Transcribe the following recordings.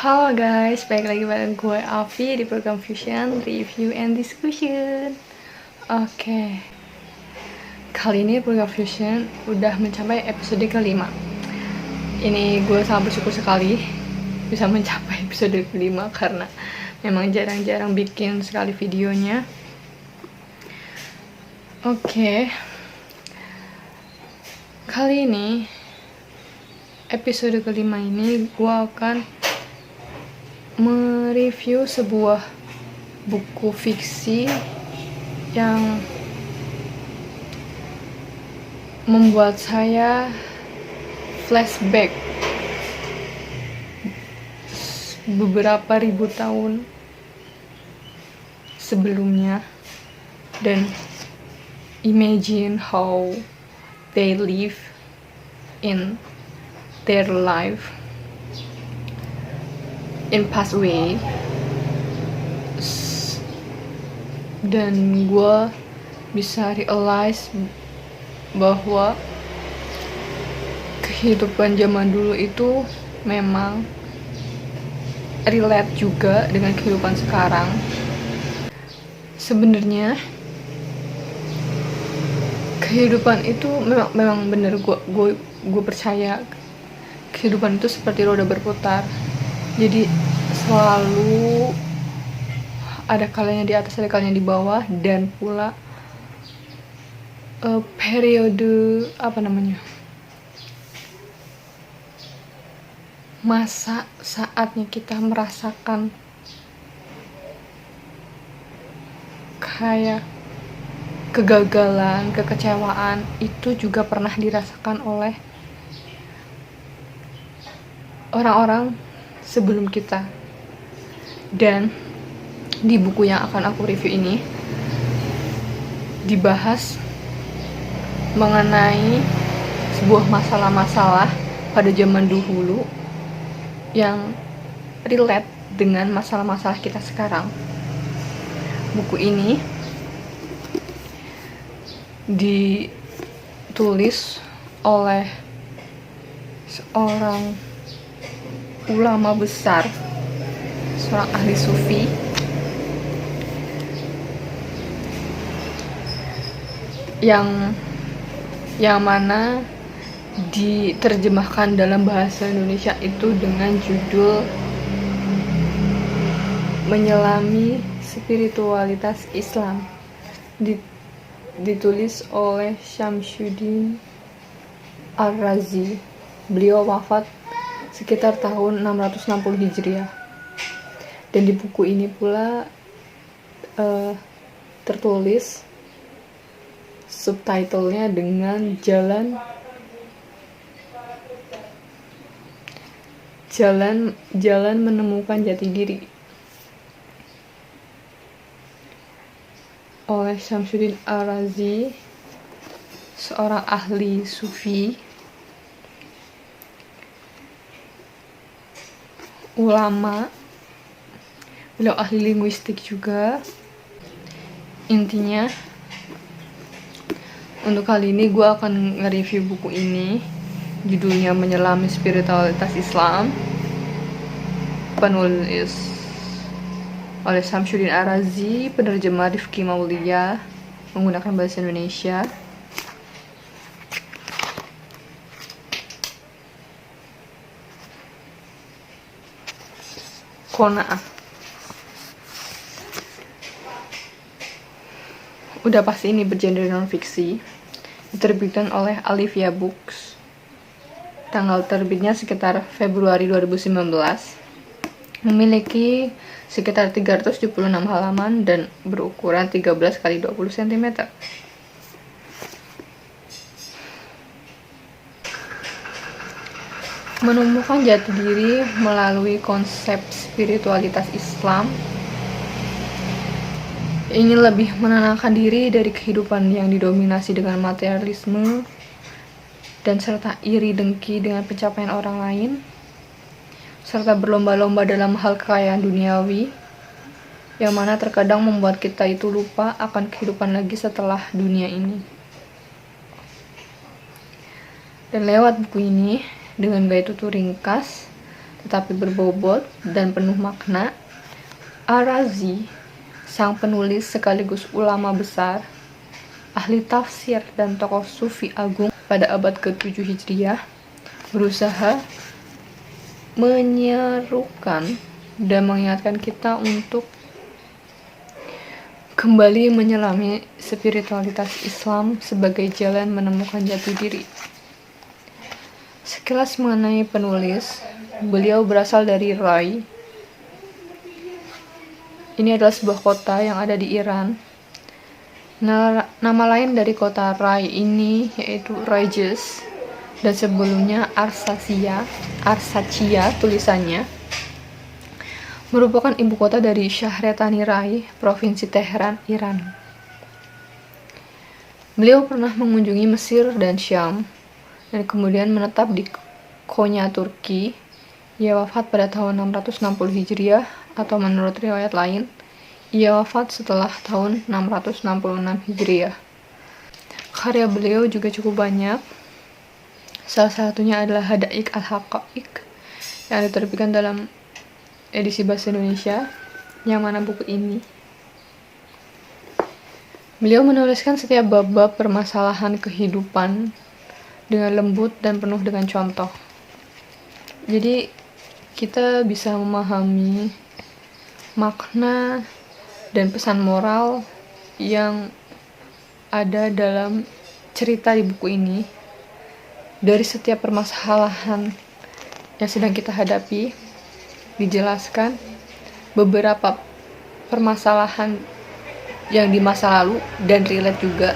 Halo guys, balik lagi bareng gue Avi di program Fusion Review and Discussion. Oke, kali ini program Fusion udah mencapai episode kelima. Ini gue sangat bersyukur sekali bisa mencapai episode kelima karena memang jarang-jarang bikin sekali videonya. Oke, kali ini episode kelima ini gue akan mereview sebuah buku fiksi yang membuat saya flashback beberapa ribu tahun sebelumnya dan imagine how they live in their life in past way. Dan gue bisa realize bahwa kehidupan zaman dulu itu memang relate juga dengan kehidupan sekarang. Sebenarnya kehidupan itu memang bener, gue percaya kehidupan itu seperti roda berputar. Jadi selalu ada kalanya di atas, ada kalanya di bawah, dan pula periode masa saatnya kita merasakan kayak kegagalan, kekecewaan itu juga pernah dirasakan oleh orang-orang sebelum kita. Dan di buku yang akan aku review ini dibahas mengenai sebuah masalah-masalah pada zaman dahulu yang relate dengan masalah-masalah kita sekarang. Buku ini ditulis oleh seorang ulama besar, seorang ahli sufi yang mana diterjemahkan dalam bahasa Indonesia itu dengan judul Menyelami Spiritualitas Islam, ditulis oleh Syamsuddin Ar-Razi. Beliau wafat sekitar tahun 660 Hijriah. Dan di buku ini pula tertulis subtitlenya dengan jalan menemukan jati diri oleh Syamsuddin Ar-Razi, seorang ahli sufi, ulama. Beliau ahli linguistik juga. Intinya untuk kali ini gue akan nge-review buku ini, judulnya Menyelami Spiritualitas Islam, penulis oleh Syamsuddin Ar-Razi, penerjemah Rifki Maulia, menggunakan bahasa Indonesia. Qanaah. Udah pasti ini bergenre non-fiksi, diterbitkan oleh Alivia Books. Tanggal terbitnya sekitar Februari 2019. Memiliki sekitar 376 halaman dan berukuran 13 x 20 cm. Menemukan jati diri melalui konsep spiritualitas Islam, ingin lebih menenangkan diri dari kehidupan yang didominasi dengan materialisme dan serta iri dengki dengan pencapaian orang lain, serta berlomba-lomba dalam hal kekayaan duniawi, yang mana terkadang membuat kita itu lupa akan kehidupan lagi setelah dunia ini. Dan lewat buku ini, dengan gaya tutur ringkas tetapi berbobot dan penuh makna. Ar-Razi, sang penulis sekaligus ulama besar, ahli tafsir dan tokoh sufi agung pada abad ke-7 Hijriah, berusaha menyerukan dan mengingatkan kita untuk kembali menyelami spiritualitas Islam sebagai jalan menemukan jati diri. Sekilas mengenai penulis, beliau berasal dari Rai. Ini adalah sebuah kota yang ada di Iran. Nama lain dari kota Rai ini yaitu Rajes, dan sebelumnya Arsacia tulisannya, merupakan ibu kota dari Syahretani Rai, Provinsi Teheran, Iran. Beliau pernah mengunjungi Mesir dan Syam, dan kemudian menetap di Konya, Turki. Ia wafat pada tahun 660 Hijriah, atau menurut riwayat lain, ia wafat setelah tahun 666 Hijriah. Karya beliau juga cukup banyak. Salah satunya adalah Hadaik al-Haqa'iq yang diterbitkan dalam edisi bahasa Indonesia, yang mana buku ini beliau menuliskan setiap bab-bab permasalahan kehidupan dengan lembut dan penuh dengan contoh. Jadi kita bisa memahami makna dan pesan moral yang ada dalam cerita di buku ini. Dari setiap permasalahan yang sedang kita hadapi, dijelaskan beberapa permasalahan yang di masa lalu dan relate juga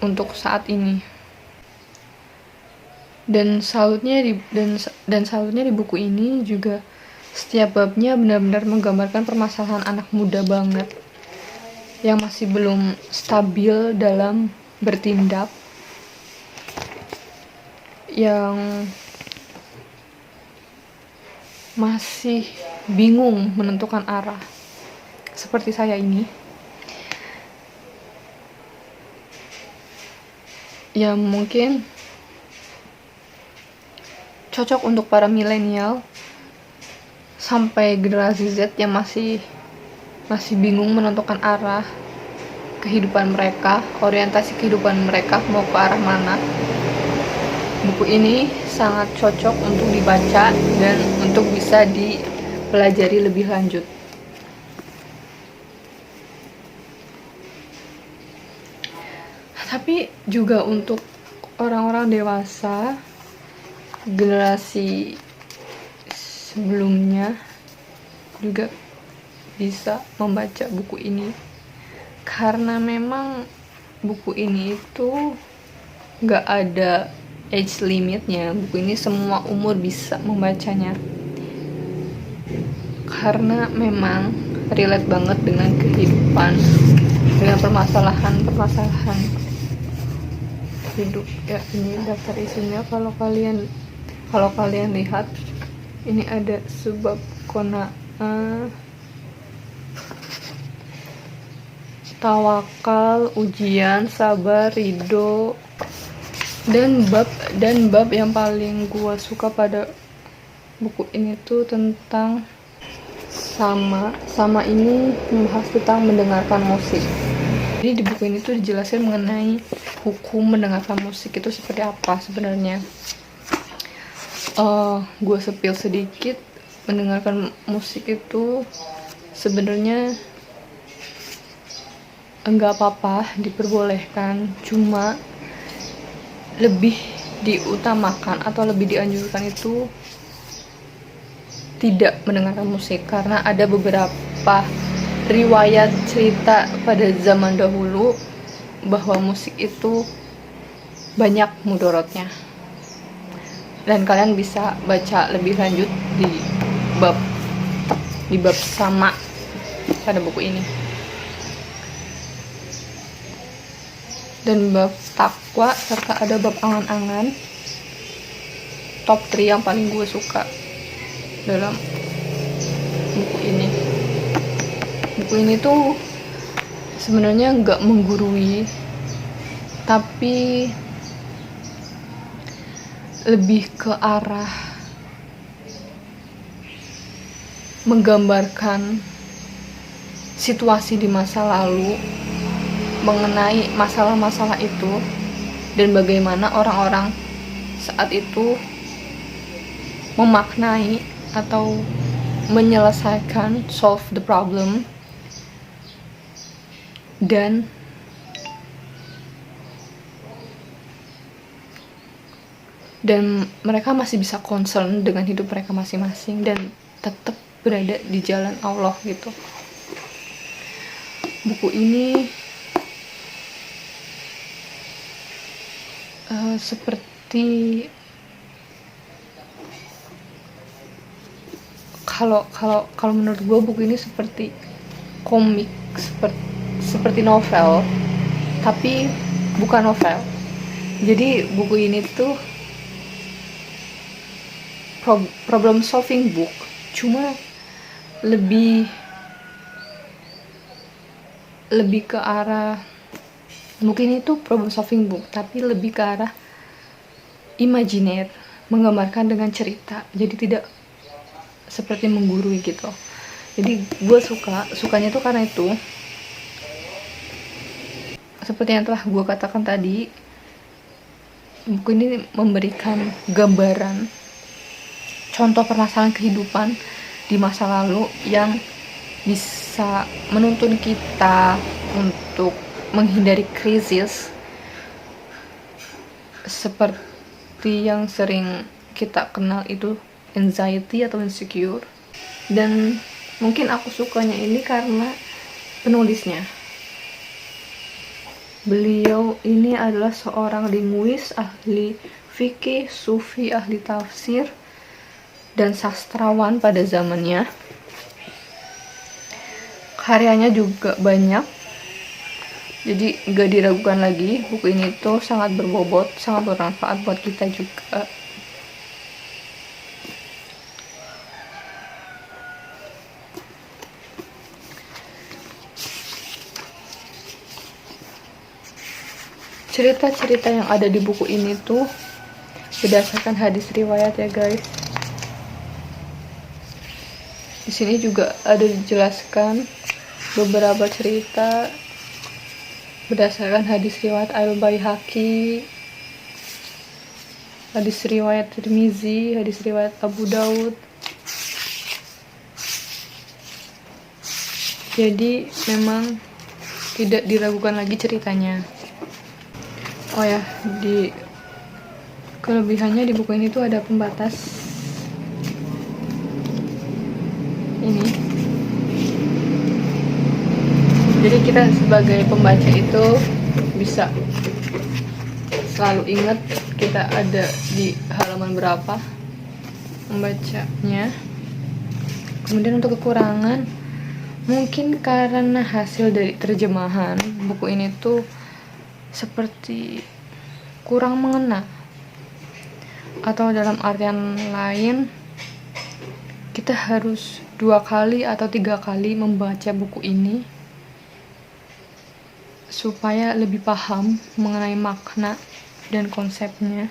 untuk saat ini. Dan salutnya di buku ini juga setiap babnya benar-benar menggambarkan permasalahan anak muda banget yang masih belum stabil dalam bertindak, yang masih bingung menentukan arah, seperti saya ini, yang mungkin cocok untuk para milenial sampai generasi Z yang masih bingung menentukan arah kehidupan mereka, orientasi kehidupan mereka mau ke arah mana. Buku ini sangat cocok untuk dibaca dan untuk bisa dipelajari lebih lanjut. Tapi juga untuk orang-orang dewasa, generasi sebelumnya juga bisa membaca buku ini, karena memang buku ini itu gak ada age limitnya. Buku ini semua umur bisa membacanya, karena memang relate banget dengan kehidupan, dengan permasalahan hidup ya. Ini daftar isinya, kalau kalian lihat, ini ada subbab qanaah, tawakal, ujian, sabar, ridho, dan bab yang paling gua suka pada buku ini tuh tentang sama ini membahas tentang mendengarkan musik. Jadi di buku ini tuh dijelaskan mengenai hukum mendengarkan musik itu seperti apa sebenarnya. Gue sepil sedikit, mendengarkan musik itu sebenarnya enggak apa-apa, diperbolehkan, cuma lebih diutamakan atau lebih dianjurkan itu tidak mendengarkan musik, karena ada beberapa riwayat cerita pada zaman dahulu bahwa musik itu banyak mudorotnya. Dan kalian bisa baca lebih lanjut di bab sama pada buku ini. Dan bab takwa, serta ada bab angan-angan. Top 3 yang paling gue suka dalam buku ini. Buku ini tuh sebenarnya nggak menggurui, tapi lebih ke arah menggambarkan situasi di masa lalu mengenai masalah-masalah itu dan bagaimana orang-orang saat itu memaknai atau menyelesaikan, solve the problem, dan mereka masih bisa concern dengan hidup mereka masing-masing dan tetap berada di jalan Allah gitu. Buku ini seperti kalau menurut gue buku ini seperti komik, seperti novel, tapi bukan novel. Jadi buku ini tuh problem solving book, cuma lebih ke arah, mungkin itu problem solving book tapi lebih ke arah imajiner, menggambarkan dengan cerita, jadi tidak seperti menggurui gitu. Jadi gue sukanya tuh karena itu, seperti yang telah gue katakan tadi, buku ini memberikan gambaran contoh permasalahan kehidupan di masa lalu yang bisa menuntun kita untuk menghindari krisis seperti yang sering kita kenal itu anxiety atau insecure. Dan mungkin aku sukanya ini karena penulisnya. Beliau ini adalah seorang linguis, ahli fikih, sufi, ahli tafsir, dan sastrawan pada zamannya. Karyanya juga banyak, jadi gak diragukan lagi, buku ini tuh sangat berbobot, sangat bermanfaat buat kita juga. Cerita-cerita yang ada di buku ini tuh berdasarkan hadis riwayat ya guys. Di sini juga ada dijelaskan beberapa cerita berdasarkan hadis riwayat Al-Baihaqi, hadis riwayat Tirmizi, hadis riwayat Abu Daud. Jadi memang tidak diragukan lagi ceritanya. Oh ya, di kelebihannya di buku ini tuh ada pembatas ini. Jadi kita sebagai pembaca itu bisa selalu ingat kita ada di halaman berapa membacanya. Kemudian untuk kekurangan, mungkin karena hasil dari terjemahan, buku ini tuh seperti kurang mengena, atau dalam artian lain kita harus 2 kali atau 3 kali membaca buku ini supaya lebih paham mengenai makna dan konsepnya.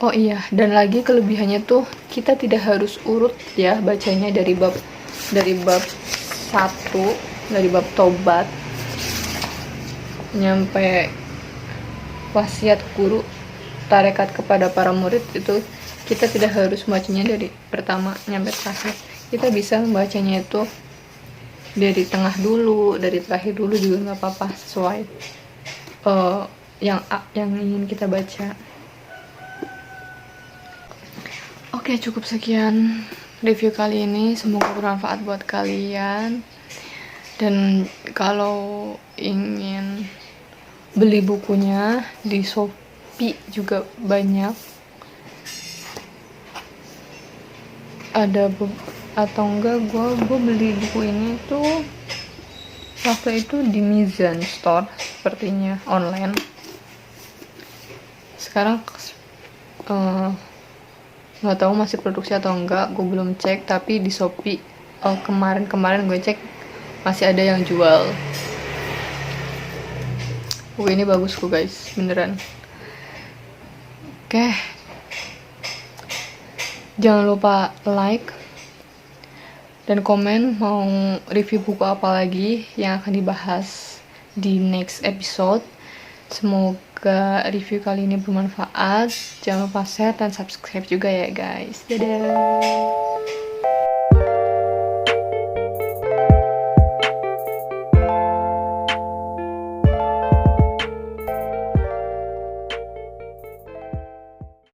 Oh iya, dan lagi kelebihannya tuh kita tidak harus urut ya bacanya dari bab 1, dari bab tobat nyampe wasiat guru tarekat kepada para murid. Itu kita tidak harus membacanya dari pertama nyampe terakhir, kita bisa membacanya itu dari tengah dulu, dari terakhir dulu juga nggak apa-apa, sesuai yang ingin kita baca. Oke, cukup sekian review kali ini, semoga bermanfaat buat kalian. Dan kalau ingin beli bukunya di Shopee juga banyak, ada atau enggak gue beli buku ini tuh waktu itu di Mizan Store sepertinya, online. Sekarang nggak tahu masih produksi atau enggak, gue belum cek. Tapi di Shopee kemarin gue cek masih ada yang jual. Buku ini bagus kok guys, beneran. Oke, Jangan lupa like dan komen mau review buku apa lagi yang akan dibahas di next episode. Semoga review kali ini bermanfaat. Jangan lupa share dan subscribe juga ya guys. Dadah.